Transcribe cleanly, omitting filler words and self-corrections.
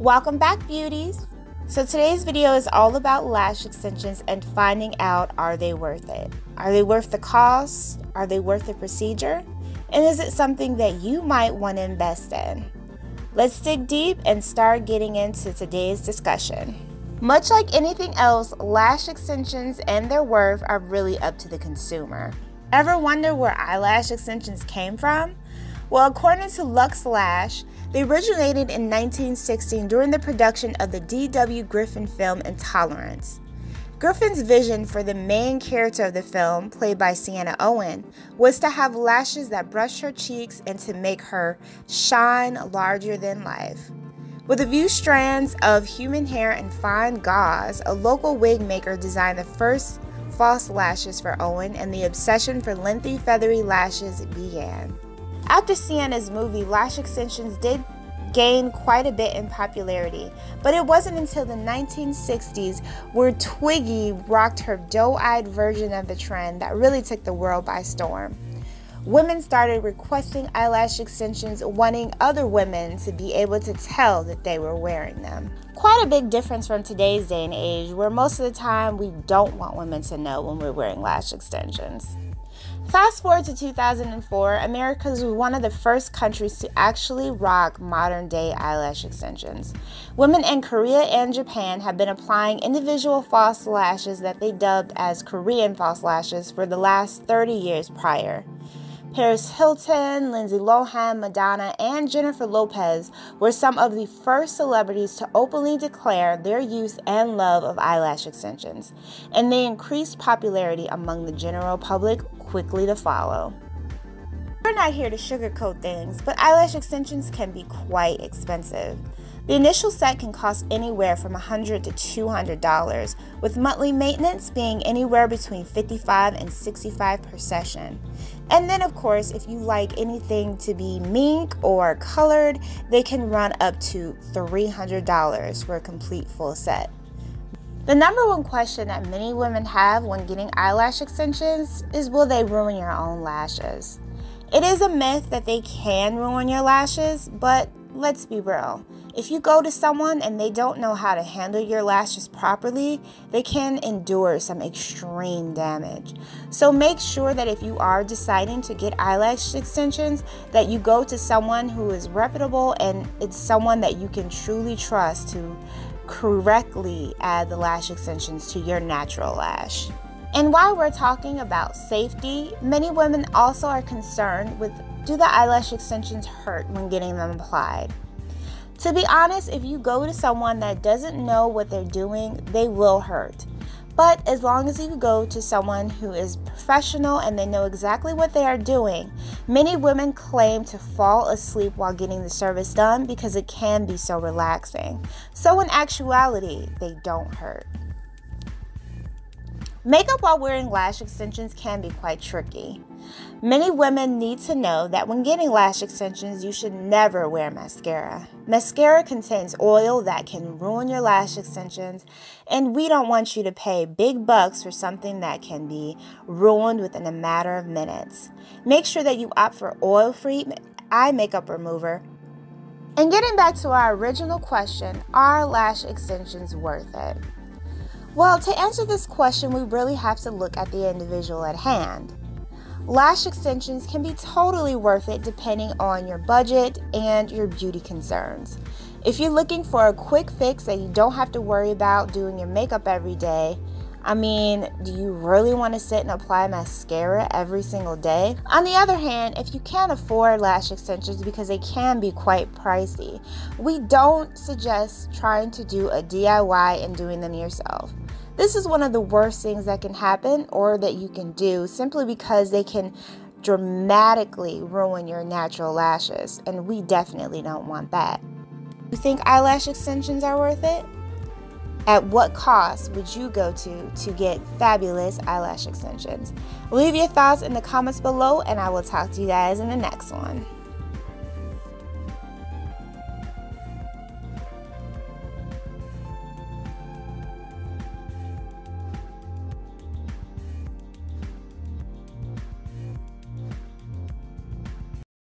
Welcome back, beauties! So today's video is all about lash extensions and finding out, are they worth it? Are they worth the cost? Are they worth the procedure? And is it something that you might want to invest in? Let's dig deep and start getting into today's discussion. Much like anything else, lash extensions and their worth are really up to the consumer. Ever wonder where eyelash extensions came from? Well, according to Lux Lash, they originated in 1916 during the production of the D.W. Griffin film Intolerance. Griffin's vision for the main character of the film, played by Sienna Owen, was to have lashes that brushed her cheeks and to make her shine larger than life. With a few strands of human hair and fine gauze, a local wig maker designed the first false lashes for Owen, and the obsession for lengthy, feathery lashes began. After Sienna's movie, lash extensions did gain quite a bit in popularity, but it wasn't until the 1960s where Twiggy rocked her doe-eyed version of the trend that really took the world by storm. Women started requesting eyelash extensions, wanting other women to be able to tell that they were wearing them. Quite a big difference from today's day and age, where most of the time we don't want women to know when we're wearing lash extensions. Fast forward to 2004, America was one of the first countries to actually rock modern-day eyelash extensions. Women in Korea and Japan have been applying individual false lashes that they dubbed as Korean false lashes for the last 30 years prior. Paris Hilton, Lindsay Lohan, Madonna, and Jennifer Lopez were some of the first celebrities to openly declare their use and love of eyelash extensions, and they increased popularity among the general public quickly to follow. We're not here to sugarcoat things, but eyelash extensions can be quite expensive. The initial set can cost anywhere from $100 to $200, with monthly maintenance being anywhere between $55 and $65 per session. And then, of course, if you like anything to be mink or colored, they can run up to $300 for a complete full set. The number one question that many women have when getting eyelash extensions is, will they ruin your own lashes? It is a myth that they can ruin your lashes, but let's be real. If you go to someone and they don't know how to handle your lashes properly, they can endure some extreme damage. So make sure that if you are deciding to get eyelash extensions, that you go to someone who is reputable and it's someone that you can truly trust to correctly add the lash extensions to your natural lash. And while we're talking about safety, many women also are concerned with, do the eyelash extensions hurt when getting them applied? To be honest, if you go to someone that doesn't know what they're doing, they will hurt. But as long as you go to someone who is professional and they know exactly what they are doing, many women claim to fall asleep while getting the service done because it can be so relaxing. So in actuality, they don't hurt. Makeup while wearing lash extensions can be quite tricky. Many women need to know that when getting lash extensions, you should never wear mascara. Mascara contains oil that can ruin your lash extensions, and we don't want you to pay big bucks for something that can be ruined within a matter of minutes. Make sure that you opt for oil-free eye makeup remover. And getting back to our original question, are lash extensions worth it? Well, to answer this question, we really have to look at the individual at hand. Lash extensions can be totally worth it depending on your budget and your beauty concerns. If you're looking for a quick fix that you don't have to worry about doing your makeup every day, do you really want to sit and apply mascara every single day? On the other hand, if you can't afford lash extensions because they can be quite pricey, we don't suggest trying to do a DIY and doing them yourself. This is one of the worst things that can happen or that you can do, simply because they can dramatically ruin your natural lashes, and we definitely don't want that. You think eyelash extensions are worth it? At what cost would you go to get fabulous eyelash extensions? Leave your thoughts in the comments below, and I will talk to you guys in the next one.